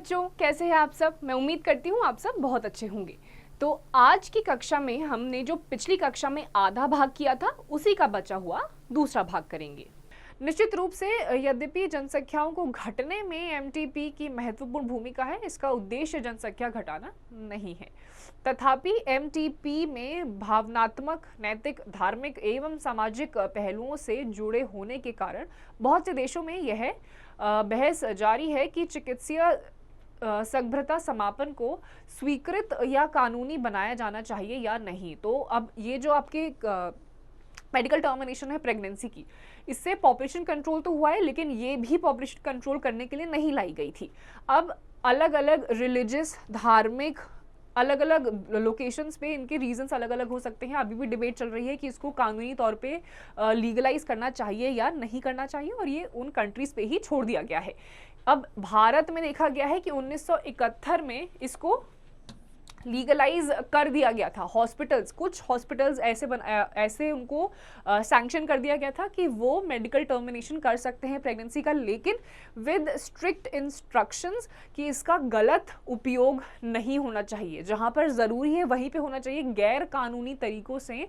बच्चों, कैसे हैं आप सब। मैं उम्मीद करती हूँ आप सब बहुत अच्छे होंगे। तो आज की कक्षा में हमने जो पिछली कक्षा में आधा भाग किया था उसी का बचा हुआ दूसरा भाग करेंगे। निश्चित रूप से यद्यपि जनसंख्याओं को घटने में एमटीपी की महत्वपूर्ण भूमिका है, इसका उद्देश्य जनसंख्या घटाना नहीं है। तथापि एमटीपी में भावनात्मक, नैतिक, धार्मिक एवं सामाजिक पहलुओं से जुड़े होने के कारण बहुत से देशों में यह बहस जारी है कि चिकित्सीय सग्भ्रता समापन को स्वीकृत या कानूनी बनाया जाना चाहिए या नहीं। तो अब ये जो आपके मेडिकल टर्मिनेशन है प्रेगनेंसी की, इससे पॉपुलेशन कंट्रोल तो हुआ है, लेकिन ये भी पॉपुलेशन कंट्रोल करने के लिए नहीं लाई गई थी। अब अलग अलग रिलीजियस, धार्मिक, अलग अलग लोकेशंस पे इनके रीजंस अलग अलग हो सकते हैं। अभी भी डिबेट चल रही है कि इसको कानूनी तौर पे लीगलाइज करना चाहिए या नहीं करना चाहिए, और ये उन कंट्रीज पे ही छोड़ दिया गया है। अब भारत में देखा गया है कि 1971 में इसको लीगलाइज कर दिया गया था। हॉस्पिटल्स, कुछ हॉस्पिटल्स ऐसे उनको सैंक्शन कर दिया गया था कि वो मेडिकल टर्मिनेशन कर सकते हैं प्रेगनेंसी का, लेकिन विद स्ट्रिक्ट इंस्ट्रक्शंस कि इसका गलत उपयोग नहीं होना चाहिए। जहां पर ज़रूरी है वहीं पे होना चाहिए, गैर कानूनी तरीकों से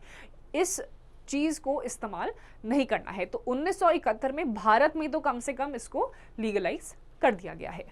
इस चीज़ को इस्तेमाल नहीं करना है। तो 1971 में भारत में तो कम से कम इसको लीगलाइज कर दिया गया है।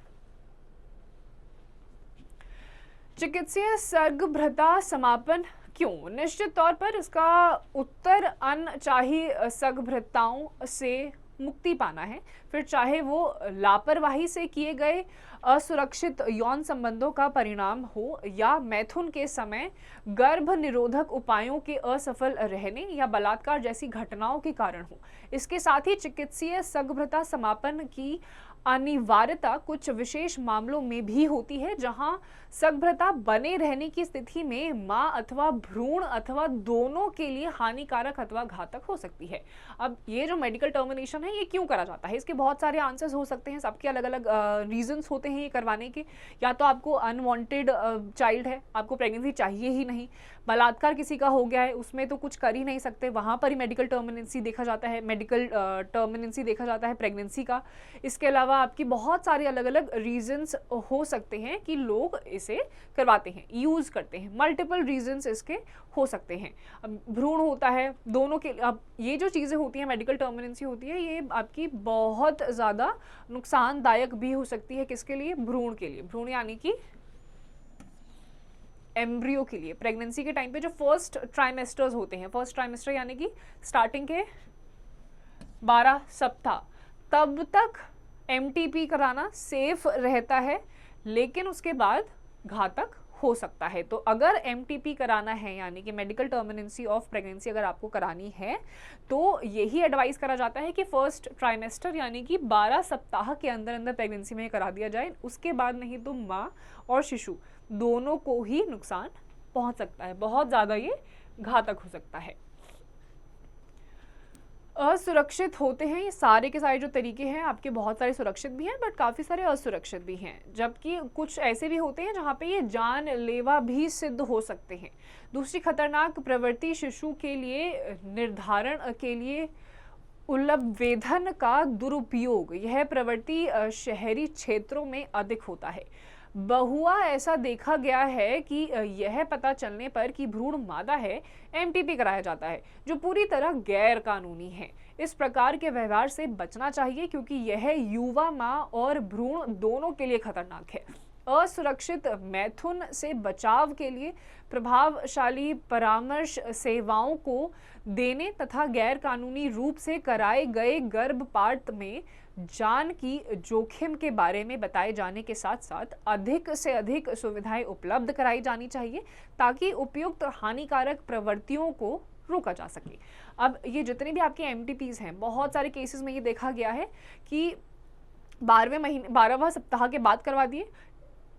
चिकित्सीय सर्गभ्रता समापन क्यों? निश्चित तौर पर इसका उत्तर अनचाही सर्गभ्रताओं से मुक्ति पाना है, फिर चाहे वो लापरवाही से किए गए असुरक्षित यौन संबंधों का परिणाम हो या मैथुन के समय गर्भ निरोधक उपायों के असफल रहने या बलात्कार जैसी घटनाओं के कारण हो। इसके साथ ही चिकित्सीय सर्गभ्रता समापन की अनिवार्यता कुछ विशेष मामलों में भी होती है, जहां सर्गभ्रता बने रहने की स्थिति में मां अथवा भ्रूण अथवा दोनों के लिए हानिकारक अथवा घातक हो सकती है। अब ये जो मेडिकल टर्मिनेशन है, ये क्यों करा जाता है? इसके बहुत सारे आंसर्स हो सकते हैं, सबके अलग अलग रीजंस होते हैं ये करवाने के। या तो आपको अनवांटेड चाइल्ड है, आपको प्रेगनेंसी चाहिए ही नहीं, बलात्कार किसी का हो गया है, उसमें तो कुछ कर ही नहीं सकते, वहां पर ही मेडिकल टर्मिनेंसी देखा जाता है, मेडिकल टर्मिनेंसी देखा जाता है प्रेगनेंसी का। इसके अलावा आपकी बहुत सारे अलग अलग रीजंस हो सकते हैं कि लोग इसे करवाते हैं, यूज करते हैं। मल्टीपल रीजंस इसके हो सकते हैं। अब भ्रूण होता है दोनों के। अब ये जो चीज़ें होती हैं, मेडिकल टर्मिनेंसी होती है, ये आपकी बहुत ज़्यादा नुकसानदायक भी हो सकती है। किसके लिए? भ्रूण के लिए। भ्रूण यानी कि एम्ब्रियो के लिए। प्रेगनेंसी के टाइम पे जो फर्स्ट ट्राइमेस्टर्स होते हैं, फर्स्ट ट्राइमेस्टर यानी कि स्टार्टिंग के 12 सप्ताह, तब तक एमटीपी कराना सेफ रहता है, लेकिन उसके बाद घातक हो सकता है। तो अगर एमटीपी कराना है, यानी कि मेडिकल टर्मिनेंसी ऑफ प्रेगनेंसी अगर आपको करानी है, तो यही एडवाइस करा जाता है कि फर्स्ट ट्राइमेस्टर यानी कि 12 सप्ताह के अंदर अंदर प्रेगनेंसी में करा दिया जाए। उसके बाद नहीं तो माँ और शिशु दोनों को ही नुकसान पहुंच सकता है, बहुत ज़्यादा ये घातक हो सकता है। असुरक्षित होते हैं ये सारे के सारे जो तरीके हैं आपके, बहुत सारे सुरक्षित भी हैं बट काफ़ी सारे असुरक्षित भी हैं, जबकि कुछ ऐसे भी होते हैं जहाँ पे ये जानलेवा भी सिद्ध हो सकते हैं। दूसरी खतरनाक प्रवृत्ति शिशु के लिए निर्धारण के लिए उल्लंघन का दुरुपयोग। यह प्रवृत्ति शहरी क्षेत्रों में अधिक होता है। बहुआ ऐसा देखा गया है कि यह पता चलने पर कि भ्रूण मादा है, एमटीपी कराया जाता है, जो पूरी तरह गैर कानूनी है। इस प्रकार के व्यवहार से बचना चाहिए क्योंकि यह युवा माँ और भ्रूण दोनों के लिए खतरनाक है। असुरक्षित मैथुन से बचाव के लिए प्रभावशाली परामर्श सेवाओं को देने तथा गैर कानूनी रूप से कराए गए गर्भपात में जान की जोखिम के बारे में बताए जाने के साथ साथ अधिक से अधिक सुविधाएं उपलब्ध कराई जानी चाहिए, ताकि उपयुक्त हानिकारक प्रवृत्तियों को रोका जा सके। अब ये जितने भी आपके एमटीपीज हैं, बहुत सारे केसेस में ये देखा गया है कि 12वें सप्ताह के बाद करवा दिए,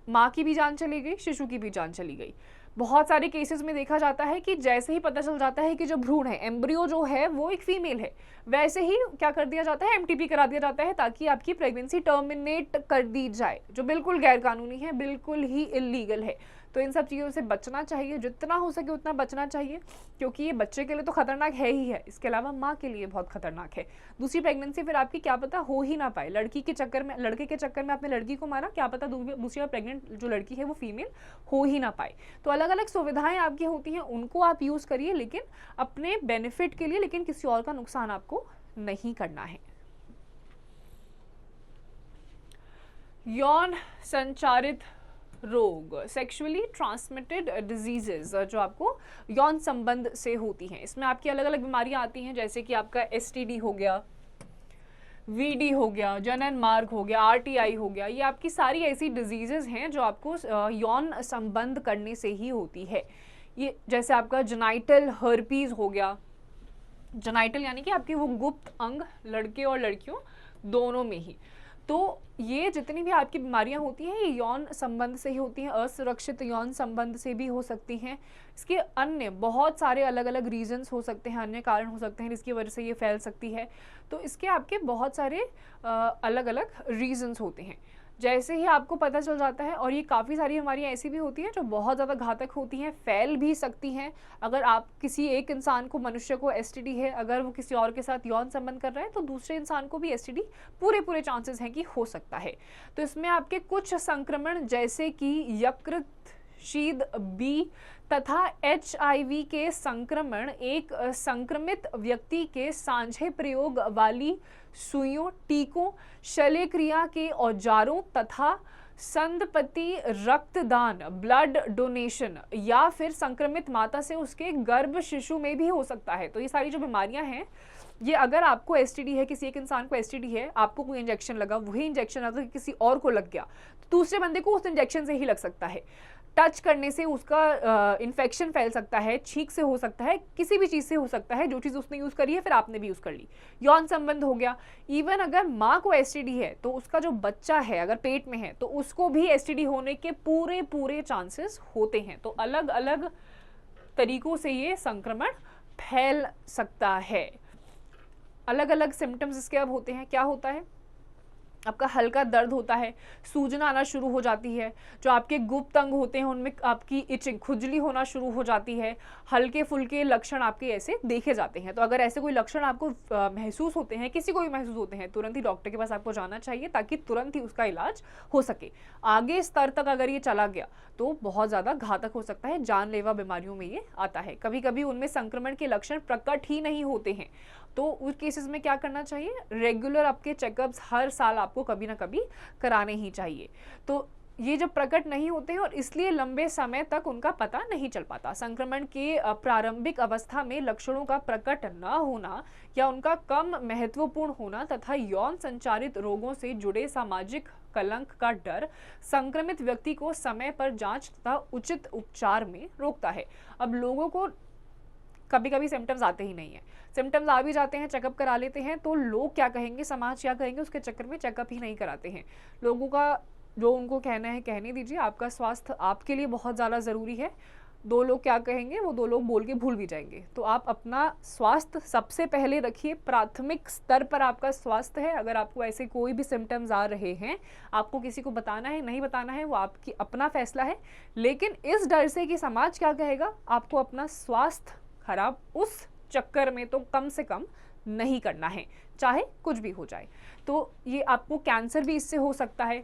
माँ की भी जान चली गई, शिशु की भी जान चली गई। बहुत सारे केसेस में देखा जाता है कि जैसे ही पता चल जाता है कि जो भ्रूण है, एम्ब्रियो जो है वो एक फीमेल है, वैसे ही क्या कर दिया जाता है, एमटीपी करा दिया जाता है, ताकि आपकी प्रेगनेंसी टर्मिनेट कर दी जाए, जो बिल्कुल गैर कानूनी है, बिल्कुल ही इलीगल है। तो इन सब चीज़ों से बचना चाहिए, जितना हो सके उतना बचना चाहिए, क्योंकि ये बच्चे के लिए तो खतरनाक है ही है, इसके अलावा माँ के लिए बहुत खतरनाक है। दूसरी प्रेगनेंसी फिर आपकी क्या पता हो ही ना पाए, लड़के के चक्कर में आपने लड़की को मारा, क्या पता दूसरी बार प्रेग्नेंट जो लड़की है वो फीमेल हो ही ना पाए। तो अलग अलग सुविधाएं आपकी होती हैं, उनको आप यूज़ करिए, लेकिन अपने बेनिफिट के लिए, लेकिन किसी और का नुकसान आपको नहीं करना है। यौन संचारित रोग, सेक्सुअली ट्रांसमिटेड डिजीजेज, जो आपको यौन संबंध से होती हैं, इसमें आपकी अलग अलग बीमारियां आती हैं, जैसे कि आपका STD हो गया, VD हो गया, जनन मार्ग हो गया, RTI हो गया। ये आपकी सारी ऐसी डिजीजेज हैं जो आपको यौन संबंध करने से ही होती है। ये जैसे आपका जेनाइटल हर्पीज हो गया, जेनाइटल यानी कि आपके वो गुप्त अंग लड़के और लड़कियों दोनों में ही। तो ये जितनी भी आपकी बीमारियां होती हैं ये यौन संबंध से ही होती हैं, असुरक्षित यौन संबंध से भी हो सकती हैं। इसके अन्य बहुत सारे अलग अलग रीजंस हो सकते हैं, अन्य कारण हो सकते हैं जिसकी वजह से ये फैल सकती है। तो इसके आपके बहुत सारे अलग अलग रीजंस होते हैं। जैसे ही आपको पता चल जाता है, और ये काफ़ी सारी बीमारियां ऐसी भी होती हैं जो बहुत ज़्यादा घातक होती हैं, फैल भी सकती हैं। अगर आप किसी एक इंसान को, मनुष्य को STD है, अगर वो किसी और के साथ यौन संबंध कर रहा है तो दूसरे इंसान को भी STD पूरे चांसेस हैं कि हो सकता है। तो इसमें आपके कुछ संक्रमण जैसे कि यकृत, शीद B तथा HIV के संक्रमण एक संक्रमित व्यक्ति के साझे प्रयोग वाली सुइयों, टीकों, शल्य क्रिया के औजारों तथा संतपति रक्तदान, ब्लड डोनेशन, या फिर संक्रमित माता से उसके गर्भ शिशु में भी हो सकता है। तो ये सारी जो बीमारियां हैं, ये अगर आपको STD है, किसी एक इंसान को STD है, आपको कोई इंजेक्शन लगा, वही इंजेक्शन अगर किसी और को लग गया तो दूसरे बंदे को उस इंजेक्शन से ही लग सकता है। टच करने से उसका इन्फेक्शन फैल सकता है, छींक से हो सकता है, किसी भी चीज़ से हो सकता है, जो चीज़ उसने यूज़ करी है फिर आपने भी यूज़ कर ली, यौन संबंध हो गया। इवन अगर माँ को STD है तो उसका जो बच्चा है अगर पेट में है तो उसको भी STD होने के पूरे चांसेस होते हैं। तो अलग अलग तरीकों से ये संक्रमण फैल सकता है। अलग अलग सिम्टम्स इसके अब होते हैं। क्या होता है? आपका हल्का दर्द होता है, सूजन आना शुरू हो जाती है, जो आपके गुप्त अंग होते हैं उनमें आपकी इचिंग, खुजली होना शुरू हो जाती है, हल्के फुल्के लक्षण आपके ऐसे देखे जाते हैं। तो अगर ऐसे कोई लक्षण आपको महसूस होते हैं, किसी को भी महसूस होते हैं, तुरंत ही डॉक्टर के पास आपको जाना चाहिए ताकि तुरंत ही उसका इलाज हो सके। आगे स्तर तक अगर ये चला गया तो बहुत ज़्यादा घातक हो सकता है, जानलेवा बीमारियों में ये आता है। कभी कभी उनमें संक्रमण के लक्षण प्रकट ही नहीं होते हैं, तो उस केसेस में क्या करना चाहिए? रेगुलर आपके चेकअप्स हर साल आपको कभी ना कभी कराने ही चाहिए। तो ये जब प्रकट नहीं होते हैं और इसलिए लंबे समय तक उनका पता नहीं चल पाता। संक्रमण के प्रारंभिक अवस्था में लक्षणों का प्रकट न होना या उनका कम महत्वपूर्ण होना तथा यौन संचारित रोगों से जुड़े सामाजिक कलंक का डर संक्रमित व्यक्ति को समय पर जांच तथा उचित उपचार में रोकता है। अब लोगों को कभी कभी सिम्टम्स आते ही नहीं है, सिम्टम्स आ भी जाते हैं, चेकअप करा लेते हैं, तो लोग क्या कहेंगे, समाज क्या कहेंगे, उसके चक्कर में चेकअप ही नहीं कराते हैं। लोगों का जो उनको कहना है कहने दीजिए, आपका स्वास्थ्य आपके लिए बहुत ज़्यादा ज़रूरी है। दो लोग क्या कहेंगे वो दो लोग बोल के भूल भी जाएंगे। तो आप अपना स्वास्थ्य सबसे पहले रखिए, प्राथमिक स्तर पर आपका स्वास्थ्य है। अगर आपको ऐसे कोई भी सिम्टम्स आ रहे हैं, आपको किसी को बताना है नहीं बताना है वो आपकी अपना फैसला है, लेकिन इस डर से कि समाज क्या कहेगा, आपको अपना स्वास्थ्य खराब उस चक्कर में तो कम से कम नहीं करना है, चाहे कुछ भी हो जाए। तो ये आपको कैंसर भी इससे हो सकता है,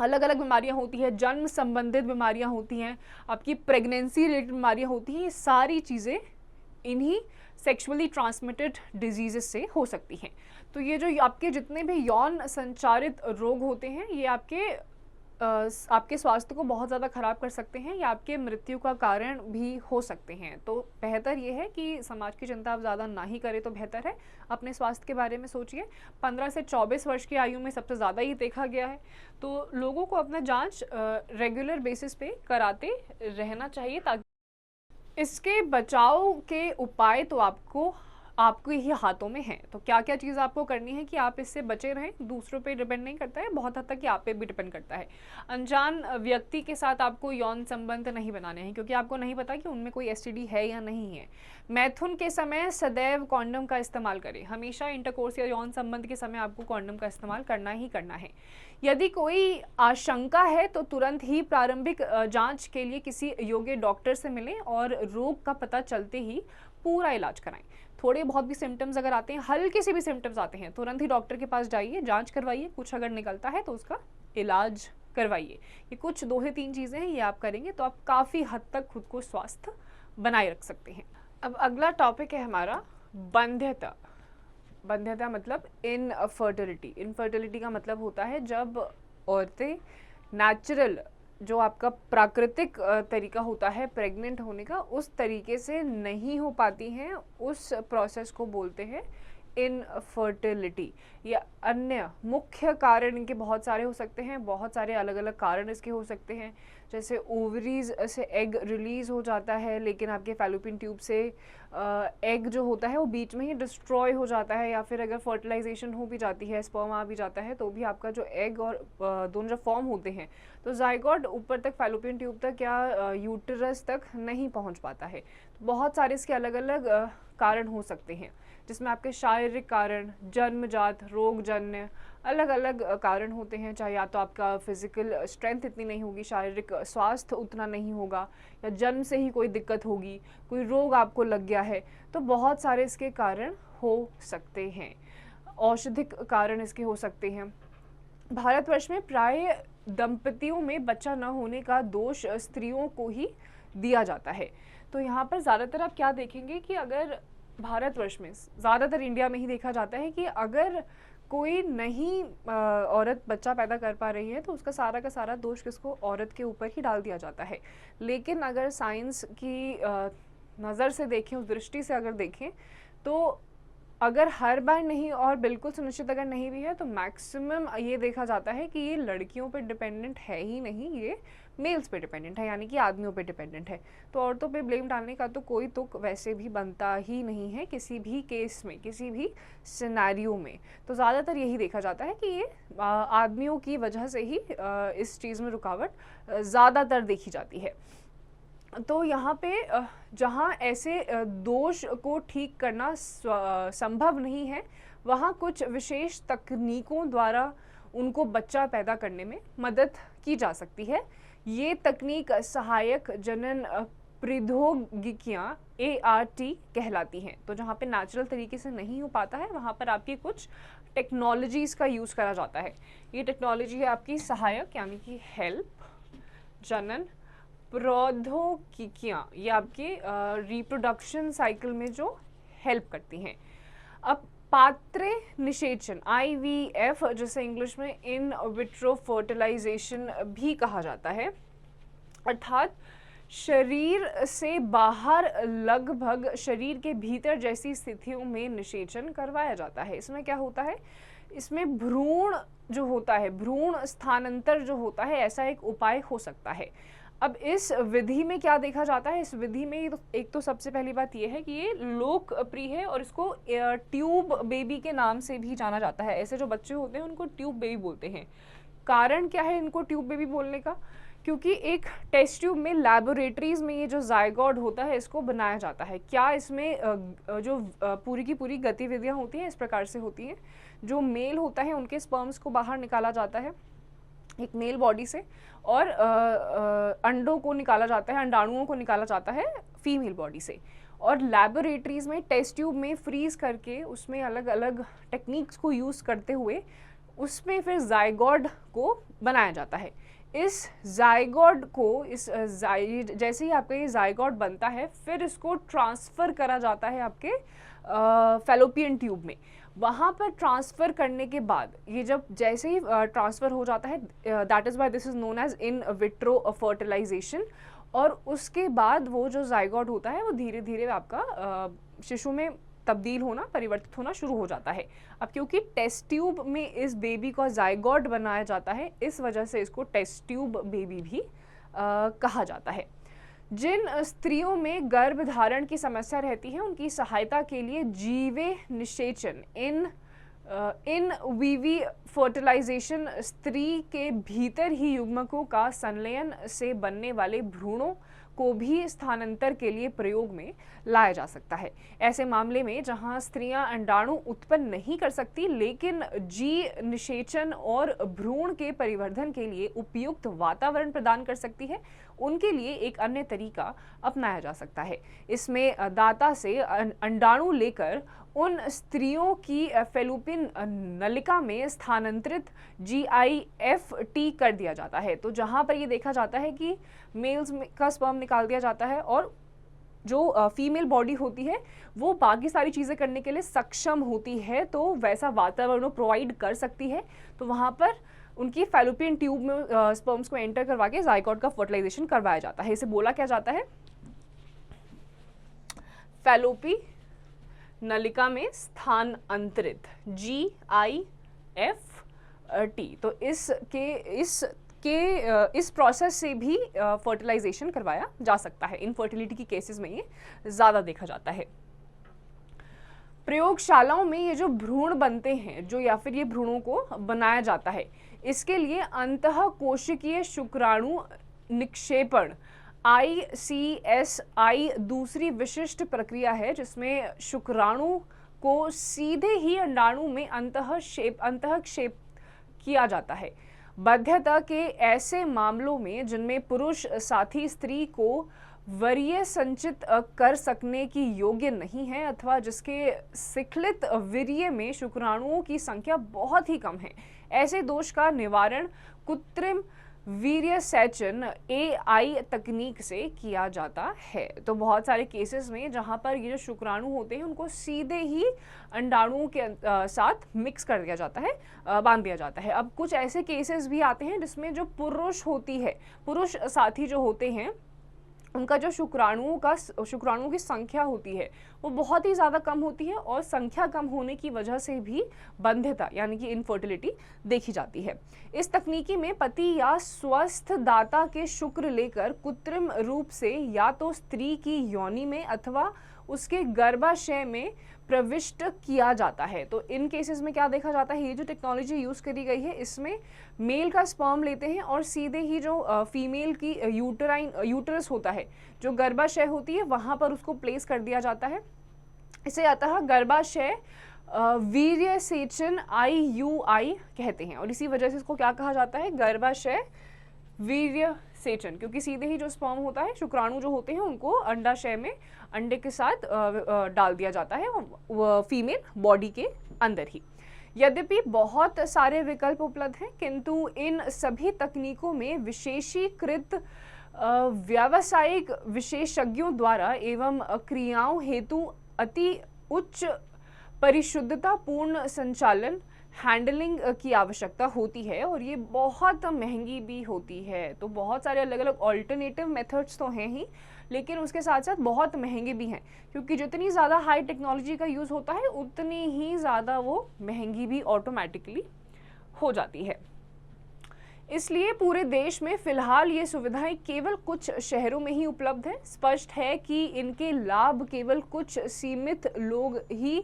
अलग अलग बीमारियां होती हैं, जन्म संबंधित बीमारियां होती हैं, आपकी प्रेगनेंसी रिलेटेड बीमारियां होती हैं, ये सारी चीज़ें इन्हीं सेक्सुअली ट्रांसमिटेड डिजीजेस से हो सकती हैं। तो ये जो आपके जितने भी यौन संचारित रोग होते हैं ये आपके स्वास्थ्य को बहुत ज़्यादा ख़राब कर सकते हैं या आपके मृत्यु का कारण भी हो सकते हैं। तो बेहतर ये है कि समाज की चिंता आप ज़्यादा ना ही करें तो बेहतर है। अपने स्वास्थ्य के बारे में सोचिए। 15 से 24 वर्ष की आयु में सबसे ज़्यादा ही देखा गया है, तो लोगों को अपना जांच रेगुलर बेसिस पे कराते रहना चाहिए। ताकि इसके बचाव के उपाय तो आपको आपके ही हाथों में है। तो क्या क्या चीज़ आपको करनी है कि आप इससे बचे रहें, दूसरों पे डिपेंड नहीं करता है, बहुत हद तक कि आप पे भी डिपेंड करता है। अनजान व्यक्ति के साथ आपको यौन संबंध नहीं बनाने हैं, क्योंकि आपको नहीं पता कि उनमें कोई एसटीडी है या नहीं है। मैथुन के समय सदैव कॉन्डम का इस्तेमाल करें, हमेशा इंटरकोर्स या यौन संबंध के समय आपको कॉन्डम का इस्तेमाल करना ही करना है। यदि कोई आशंका है तो तुरंत ही प्रारंभिक जांच के लिए किसी योग्य डॉक्टर से मिलें और रोग का पता चलते ही पूरा इलाज कराएं। थोड़े बहुत भी सिम्टम्स अगर आते हैं, हल्के से भी सिम्टम्स आते हैं, तुरंत ही डॉक्टर के पास जाइए, जांच करवाइए, कुछ अगर निकलता है तो उसका इलाज करवाइए। ये कुछ 2 से 3 चीज़ें हैं, ये आप करेंगे तो आप काफ़ी हद तक खुद को स्वस्थ बनाए रख सकते हैं। अब अगला टॉपिक है हमारा बंध्यता। बंध्यता मतलब इनफर्टिलिटी। इनफर्टिलिटी का मतलब होता है जब औरतें नेचुरल, जो आपका प्राकृतिक तरीका होता है प्रेग्नेंट होने का, उस तरीके से नहीं हो पाती हैं, उस प्रोसेस को बोलते हैं इनफर्टिलिटी। या अन्य मुख्य कारण इनके बहुत सारे हो सकते हैं, बहुत सारे अलग अलग कारण इसके हो सकते हैं। जैसे ओवरीज से एग रिलीज़ हो जाता है, लेकिन आपके फैलोपियन ट्यूब से एग जो होता है वो बीच में ही डिस्ट्रॉय हो जाता है, या फिर अगर फर्टिलाइजेशन हो भी जाती है, स्पर्म आ भी जाता है, तो भी आपका जो एग और दोनों जब फॉर्म होते हैं तो जाइगोट ऊपर तक फैलोपियन ट्यूब तक या यूटरस तक नहीं पहुंच पाता है। तो बहुत सारे इसके अलग अलग कारण हो सकते हैं, जिसमें आपके शारीरिक कारण, जन्मजात रोगजन्य अलग अलग कारण होते हैं। चाहे या तो आपका फिजिकल स्ट्रेंथ इतनी नहीं होगी, शारीरिक स्वास्थ्य उतना नहीं होगा, या जन्म से ही कोई दिक्कत होगी, कोई रोग आपको लग गया है, तो बहुत सारे इसके कारण हो सकते हैं। औषधिक कारण इसके हो सकते हैं। भारतवर्ष में प्राय दंपतियों में बच्चा न होने का दोष स्त्रियों को ही दिया जाता है। तो यहाँ पर ज़्यादातर आप क्या देखेंगे कि अगर भारतवर्ष में, ज़्यादातर इंडिया में ही देखा जाता है कि अगर कोई नहीं औरत बच्चा पैदा कर पा रही है तो उसका सारा का सारा दोष किसको, औरत के ऊपर ही डाल दिया जाता है। लेकिन अगर साइंस की नज़र से देखें, उस दृष्टि से अगर देखें, तो अगर हर बार नहीं और बिल्कुल सुनिश्चित अगर नहीं भी है तो मैक्सिमम ये देखा जाता है कि ये लड़कियों पे डिपेंडेंट है ही नहीं, ये मेल्स पे डिपेंडेंट है, यानी कि आदमियों पे डिपेंडेंट है। तो औरतों पे ब्लेम डालने का तो कोई तुक वैसे भी बनता ही नहीं है किसी भी केस में, किसी भी सिनेरियो में। तो ज़्यादातर यही देखा जाता है कि ये आदमियों की वजह से ही इस चीज़ में रुकावट ज़्यादातर देखी जाती है। तो यहाँ पे जहाँ ऐसे दोष को ठीक करना संभव नहीं है, वहाँ कुछ विशेष तकनीकों द्वारा उनको बच्चा पैदा करने में मदद की जा सकती है। ये तकनीक सहायक जनन प्रौद्योगिकियाँ ART कहलाती हैं। तो जहाँ पे नेचुरल तरीके से नहीं हो पाता है, वहाँ पर आपकी कुछ टेक्नोलॉजीज़ का यूज़ करा जाता है। ये टेक्नोलॉजी है आपकी सहायक, यानी कि हेल्प जनन प्रौद्योगिकियाँ, ये आपके रिप्रोडक्शन साइकिल में जो हेल्प करती हैं। अब पात्र निषेचन IVF, जिसे इंग्लिश में इन विट्रो फर्टिलाइजेशन भी कहा जाता है, अर्थात शरीर से बाहर लगभग शरीर के भीतर जैसी स्थितियों में निषेचन करवाया जाता है। इसमें क्या होता है, इसमें भ्रूण जो होता है, भ्रूण स्थानांतर जो होता है, ऐसा एक उपाय हो सकता है। अब इस विधि में क्या देखा जाता है, इस विधि में एक तो सबसे पहली बात यह है कि ये लोकप्रिय है और इसको ट्यूब बेबी के नाम से भी जाना जाता है। ऐसे जो बच्चे होते हैं उनको ट्यूब बेबी बोलते हैं। कारण क्या है इनको ट्यूब बेबी बोलने का, क्योंकि एक टेस्ट ट्यूब में लैबोरेटरीज में ये जो जायगोट होता है इसको बनाया जाता है। क्या इसमें जो पूरी की पूरी गतिविधियाँ होती हैं इस प्रकार से होती हैं, जो मेल होता है उनके स्पर्म्स को बाहर निकाला जाता है एक मेल बॉडी से, और अंडों को निकाला जाता है, अंडाणुओं को निकाला जाता है फीमेल बॉडी से, और लैबोरेटरीज में टेस्ट ट्यूब में फ्रीज करके उसमें अलग अलग टेक्निक्स को यूज़ करते हुए उसमें फिर जायगोट को बनाया जाता है। इस जायगोट को जैसे ही आपका ये जायगोट बनता है, फिर इसको ट्रांसफ़र करा जाता है आपके फैलोपियन ट्यूब में। वहाँ पर ट्रांसफ़र करने के बाद ये जब जैसे ही ट्रांसफ़र हो जाता है, that is why this is known as in vitro fertilization, और उसके बाद वो जो जायगोट होता है वो धीरे धीरे आपका शिशु में तब्दील होना, परिवर्तित होना शुरू हो जाता है। अब क्योंकि टेस्ट ट्यूब में इस बेबी का जायगोट बनाया जाता है, इस वजह से इसको टेस्ट ट्यूब बेबी भी कहा जाता है। जिन स्त्रियों में गर्भधारण की समस्या रहती है उनकी सहायता के लिए जीवे निषेचन इन वीवी फर्टिलाइजेशन स्त्री के भीतर ही युग्मकों का संलयन से बनने वाले भ्रूणों को भी स्थानांतर के लिए प्रयोग में लाया जा सकता है। ऐसे मामले में जहां स्त्रियां अंडाणु उत्पन्न नहीं कर सकती लेकिन जी निषेचन और भ्रूण के परिवर्धन के लिए उपयुक्त वातावरण प्रदान कर सकती है, उनके लिए एक अन्य तरीका अपनाया जा सकता है। इसमें दाता से अंडाणु लेकर उन स्त्रियों की फैलोपियन नलिका में स्थानांतरित GIFT कर दिया जाता है। तो जहां पर ये देखा जाता है कि मेल्स का स्पर्म निकाल दिया जाता है और जो फीमेल बॉडी होती है वो बाकी सारी चीज़ें करने के लिए सक्षम होती है, तो वैसा वातावरण प्रोवाइड कर सकती है। तो वहाँ पर उनकी फैलोपियन ट्यूब में स्पर्म्स को एंटर करवा के जाइगोट का फर्टिलाइजेशन करवाया जाता है। इसे बोला क्या जाता है? फैलोपी नलिका में स्थानांतरित GIFT। तो इस प्रोसेस से भी फर्टिलाइजेशन करवाया जा सकता है। इनफर्टिलिटी की केसेस में ये ज़्यादा देखा जाता है। प्रयोगशालाओं में ये जो भ्रूण बनते हैं या फिर ये भ्रूणों को बनाया जाता है, इसके लिए अंतःकोशिकीय शुक्राणु निक्षेपण ICSI दूसरी विशिष्ट प्रक्रिया है जिसमें शुक्राणु को सीधे ही अंडाणु में अंतःक्षेप किया जाता है। बाध्यता के ऐसे मामलों में जिनमें पुरुष साथी स्त्री को वीर्य संचित कर सकने की योग्य नहीं है अथवा जिसके सिखलित वीर्य में शुक्राणुओं की संख्या बहुत ही कम है, ऐसे दोष का निवारण कृत्रिम वीर्य सेचन AI तकनीक से किया जाता है। तो बहुत सारे केसेस में जहां पर ये जो शुक्राणु होते हैं उनको सीधे ही अंडाणुओं के साथ मिक्स कर दिया जाता है, बांध दिया जाता है। अब कुछ ऐसे केसेस भी आते हैं जिसमें जो पुरुष साथी जो होते हैं उनका जो शुक्राणुओं की संख्या होती है वो बहुत ही ज़्यादा कम होती है और संख्या कम होने की वजह से भी बंध्यता यानी कि इनफर्टिलिटी देखी जाती है। इस तकनीकी में पति या स्वस्थ दाता के शुक्र लेकर कृत्रिम रूप से या तो स्त्री की योनि में अथवा उसके गर्भाशय में प्रविष्ट किया जाता है। तो इन केसेस में क्या देखा जाता है, ये जो टेक्नोलॉजी यूज़ करी गई है इसमें मेल का स्पर्म लेते हैं और सीधे ही जो फीमेल की यूटरस होता है, जो गर्भाशय होती है, वहाँ पर उसको प्लेस कर दिया जाता है। इसे अतः गर्भाशय वीर्य सेचन IUI कहते हैं और इसी वजह से इसको क्या कहा जाता है, गर्भाशय वीर्य सेचन, क्योंकि सीधे ही जो स्पर्म होता है, शुक्राणु जो होते हैं उनको अंडाशय में अंडे के साथ डाल दिया जाता है फीमेल बॉडी के अंदर ही। यद्यपि बहुत सारे विकल्प उपलब्ध हैं किंतु इन सभी तकनीकों में विशेषीकृत व्यावसायिक विशेषज्ञों द्वारा एवं क्रियाओं हेतु अति उच्च परिशुद्धता पूर्ण संचालन हैंडलिंग की आवश्यकता होती है और ये बहुत महंगी भी होती है। तो बहुत सारे अलग अलग ऑल्टरनेटिव मेथड्स तो हैं ही, लेकिन उसके साथ साथ बहुत महंगे भी हैं, क्योंकि जितनी ज़्यादा हाई टेक्नोलॉजी का यूज़ होता है उतनी ही ज़्यादा वो महंगी भी ऑटोमेटिकली हो जाती है। इसलिए पूरे देश में फिलहाल ये सुविधाएं केवल कुछ शहरों में ही उपलब्ध है। स्पष्ट है कि इनके लाभ केवल कुछ सीमित लोग ही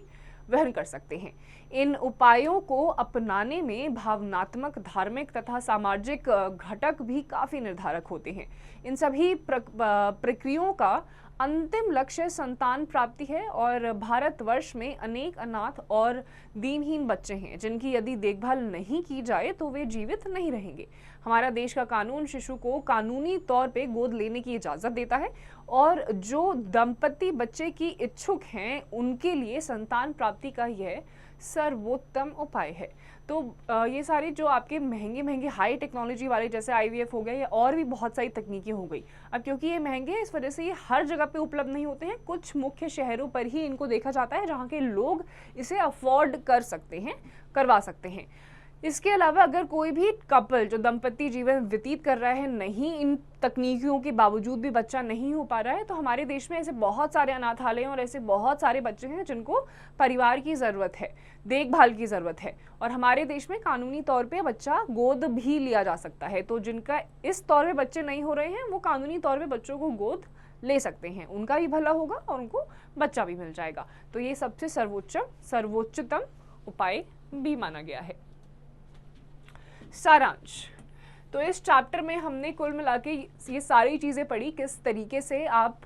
वहन कर सकते हैं। इन उपायों को अपनाने में भावनात्मक, धार्मिक तथा सामाजिक घटक भी काफ़ी निर्धारक होते हैं। इन सभी प्रक्रियाओं का अंतिम लक्ष्य संतान प्राप्ति है और भारतवर्ष में अनेक अनाथ और दीनहीन बच्चे हैं जिनकी यदि देखभाल नहीं की जाए तो वे जीवित नहीं रहेंगे। हमारा देश का कानून शिशु को कानूनी तौर पे गोद लेने की इजाज़त देता है और जो दंपति बच्चे की इच्छुक हैं उनके लिए संतान प्राप्ति का यह सर्वोत्तम उपाय है। तो ये सारी जो आपके महंगे हाई टेक्नोलॉजी वाले जैसे IVF हो गए या और भी बहुत सारी तकनीकें हो गई, अब क्योंकि ये महंगे हैं इस वजह से ये हर जगह पे उपलब्ध नहीं होते हैं। कुछ मुख्य शहरों पर ही इनको देखा जाता है जहाँ के लोग इसे अफोर्ड कर सकते हैं, करवा सकते हैं। इसके अलावा अगर कोई भी कपल जो दंपति जीवन व्यतीत कर रहा है, नहीं इन तकनीकियों के बावजूद भी बच्चा नहीं हो पा रहा है, तो हमारे देश में ऐसे बहुत सारे अनाथालय और ऐसे बहुत सारे बच्चे हैं जिनको परिवार की ज़रूरत है, देखभाल की ज़रूरत है। और हमारे देश में कानूनी तौर पे बच्चा गोद भी लिया जा सकता है। तो जिनका इस तौर पे बच्चे नहीं हो रहे हैं वो कानूनी तौर पे बच्चों को गोद ले सकते हैं, उनका भी भला होगा और उनको बच्चा भी मिल जाएगा। तो ये सबसे सर्वोच्चतम उपाय भी माना गया है। सारांश, तो इस चैप्टर में हमने कुल मिला के ये सारी चीज़ें पढ़ी, किस तरीके से आप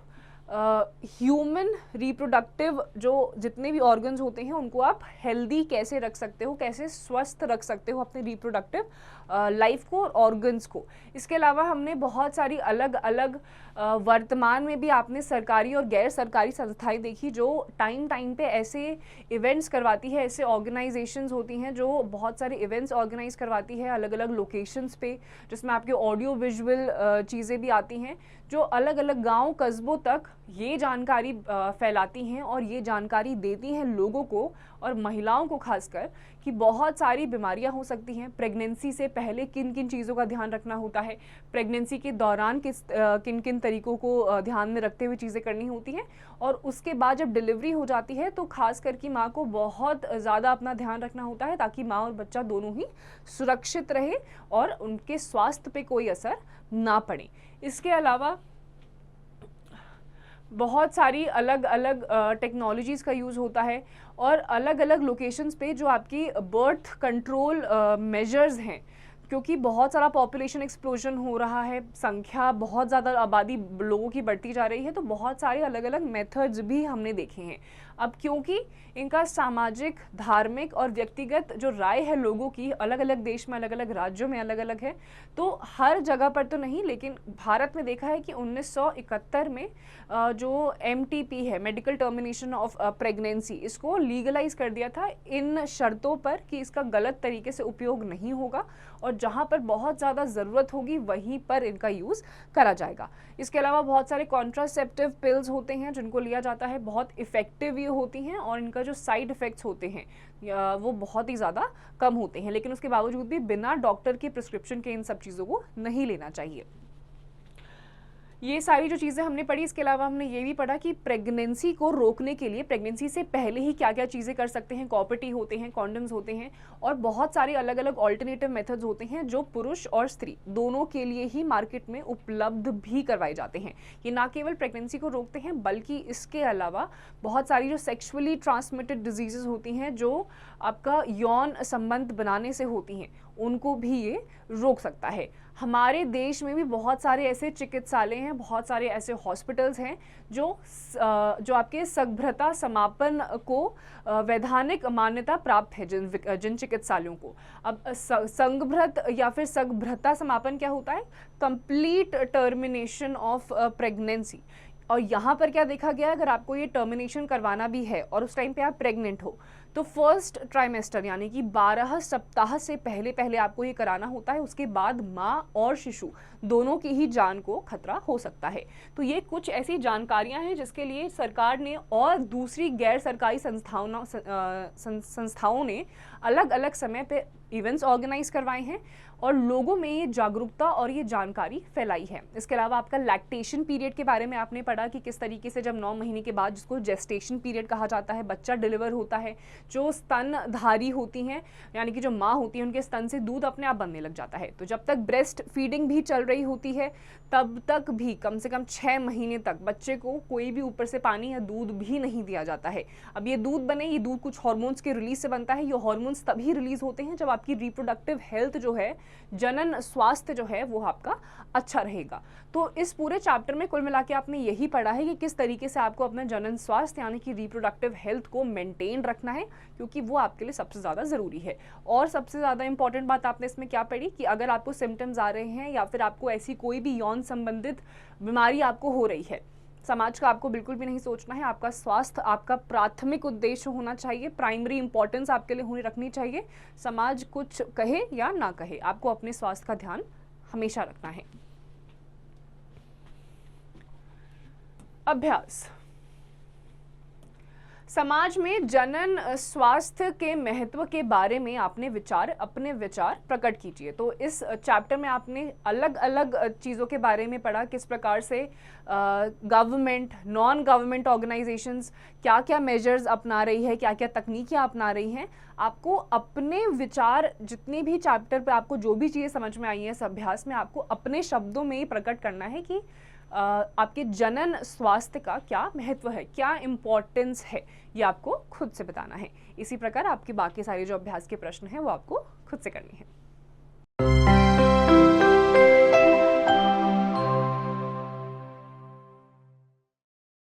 ह्यूमन रिप्रोडक्टिव जो जितने भी ऑर्गन्स होते हैं उनको आप हेल्दी कैसे रख सकते हो, कैसे स्वस्थ रख सकते हो अपने रिप्रोडक्टिव लाइफ को और ऑर्गन्स को। इसके अलावा हमने बहुत सारी अलग अलग वर्तमान में भी आपने सरकारी और गैर सरकारी संस्थाएं देखी जो टाइम टाइम पे ऐसे इवेंट्स करवाती है, ऐसे ऑर्गेनाइजेशंस होती हैं जो बहुत सारे इवेंट्स ऑर्गेनाइज करवाती है अलग अलग लोकेशंस पे, जिसमें आपके ऑडियो विजुअल चीज़ें भी आती हैं जो अलग अलग गांव कस्बों तक ये जानकारी फैलाती हैं और ये जानकारी देती हैं लोगों को और महिलाओं को खासकर कि बहुत सारी बीमारियां हो सकती हैं। प्रेगनेंसी से पहले किन किन चीज़ों का ध्यान रखना होता है, प्रेगनेंसी के दौरान किन किन तरीकों को ध्यान में रखते हुए चीज़ें करनी होती हैं, और उसके बाद जब डिलीवरी हो जाती है तो खास करके माँ को बहुत ज़्यादा अपना ध्यान रखना होता है ताकि माँ और बच्चा दोनों ही सुरक्षित रहे और उनके स्वास्थ्य पे कोई असर ना पड़े। इसके अलावा बहुत सारी अलग अलग टेक्नोलॉजीज़ का यूज़ होता है और अलग अलग लोकेशंस पे जो आपकी बर्थ कंट्रोल मेजर्स हैं, क्योंकि बहुत सारा पॉपुलेशन एक्सप्लोजन हो रहा है, संख्या बहुत ज़्यादा आबादी लोगों की बढ़ती जा रही है, तो बहुत सारे अलग अलग मेथड्स भी हमने देखे हैं। अब क्योंकि इनका सामाजिक, धार्मिक और व्यक्तिगत जो राय है लोगों की अलग अलग देश में, अलग अलग राज्यों में अलग अलग है, तो हर जगह पर तो नहीं, लेकिन भारत में देखा है कि 1971 में जो MTP है, मेडिकल टर्मिनेशन ऑफ प्रेगनेंसी, इसको लीगलाइज कर दिया था इन शर्तों पर कि इसका गलत तरीके से उपयोग नहीं होगा और जहाँ पर बहुत ज़्यादा ज़रूरत होगी वहीं पर इनका यूज़ करा जाएगा। इसके अलावा बहुत सारे कॉन्ट्रासेप्टिव पिल्स होते हैं जिनको लिया जाता है, बहुत इफ़ेक्टिव ये होती हैं और इनका जो साइड इफ़ेक्ट्स होते हैं वो बहुत ही ज़्यादा कम होते हैं, लेकिन उसके बावजूद भी बिना डॉक्टर की प्रिस्क्रिप्शन के इन सब चीज़ों को नहीं लेना चाहिए। ये सारी जो चीज़ें हमने पढ़ी, इसके अलावा हमने ये भी पढ़ा कि प्रेगनेंसी को रोकने के लिए प्रेगनेंसी से पहले ही क्या क्या चीज़ें कर सकते हैं। कॉपर्टी होते हैं, कॉन्डम्स होते हैं और बहुत सारे अलग अलग ऑल्टरनेटिव मेथड्स होते हैं जो पुरुष और स्त्री दोनों के लिए ही मार्केट में उपलब्ध भी करवाए जाते हैं। ये ना केवल प्रेगनेंसी को रोकते हैं बल्कि इसके अलावा बहुत सारी जो सेक्सुअली ट्रांसमिटेड डिजीज़ेज होती हैं जो आपका यौन संबंध बनाने से होती हैं, उनको भी ये रोक सकता है। हमारे देश में भी बहुत सारे ऐसे चिकित्सालय हैं, बहुत सारे ऐसे हॉस्पिटल्स हैं जो आपके सगर्भता समापन को वैधानिक मान्यता प्राप्त है जिन चिकित्सालयों को। अब संगभ्रत या फिर सगर्भता समापन क्या होता है? Complete termination of pregnancy. और यहाँ पर क्या देखा गया, अगर आपको ये टर्मिनेशन करवाना भी है और उस टाइम पे आप प्रेग्नेंट हो तो फर्स्ट ट्राइमेस्टर यानी कि 12 सप्ताह से पहले पहले आपको ये कराना होता है। उसके बाद माँ और शिशु दोनों की ही जान को खतरा हो सकता है। तो ये कुछ ऐसी जानकारियां हैं जिसके लिए सरकार ने और दूसरी गैर सरकारी संस्थाओं ने अलग अलग समय पे इवेंट्स ऑर्गेनाइज करवाए हैं और लोगों में ये जागरूकता और ये जानकारी फैलाई है। इसके अलावा आपका लैक्टेशन पीरियड के बारे में आपने पढ़ा कि किस तरीके से जब 9 महीने के बाद, जिसको जेस्टेशन पीरियड कहा जाता है, बच्चा डिलीवर होता है, जो स्तनधारी होती हैं यानी कि जो माँ होती है उनके स्तन से दूध अपने आप बनने लग जाता है। तो जब तक ब्रेस्ट फीडिंग भी चल रही होती है तब तक भी कम से कम 6 महीने तक बच्चे को कोई भी ऊपर से पानी या दूध भी नहीं दिया जाता है। अब ये दूध बने, ये दूध कुछ हार्मोन्स के रिलीज से बनता है। ये हार्मोन्स तभी रिलीज होते हैं जब आपकी रिप्रोडक्टिव हेल्थ जो है, जनन स्वास्थ्य जो है वो आपका अच्छा रहेगा। तो इस पूरे चैप्टर में कुल मिला के आपने यही पढ़ा है कि किस तरीके से आपको अपना जनन स्वास्थ्य यानी कि रिप्रोडक्टिव हेल्थ को मेंटेन रखना है, क्योंकि वो आपके लिए सबसे ज़्यादा ज़रूरी है। और सबसे ज़्यादा इंपॉर्टेंट बात आपने इसमें क्या पढ़ी कि अगर आपको सिम्टम्स आ रहे हैं या फिर आपको ऐसी कोई भी यौन संबंधित बीमारी आपको हो रही है, समाज का आपको बिल्कुल भी नहीं सोचना है। आपका स्वास्थ्य आपका प्राथमिक उद्देश्य होना चाहिए, प्राइमरी इंपॉर्टेंस आपके लिए होनी रखनी चाहिए। समाज कुछ कहे या ना कहे, आपको अपने स्वास्थ्य का ध्यान हमेशा रखना है। अभ्यास। समाज में जनन स्वास्थ्य के महत्व के बारे में आपने अपने विचार प्रकट कीजिए। तो इस चैप्टर में आपने अलग अलग चीज़ों के बारे में पढ़ा, किस प्रकार से गवर्नमेंट, नॉन गवर्नमेंट ऑर्गेनाइजेशंस क्या क्या मेजर्स अपना रही है, क्या क्या तकनीकियाँ अपना रही हैं। आपको अपने विचार, जितने भी चैप्टर पे आपको जो भी चीज़ें समझ में आई हैं इस अभ्यास में, आपको अपने शब्दों में ही प्रकट करना है कि आपके जनन स्वास्थ्य का क्या महत्व है, क्या इम्पोर्टेंस है, ये आपको खुद से बताना है। इसी प्रकार आपके बाकी सारे जो अभ्यास के प्रश्न हैं वो आपको खुद से करनी है।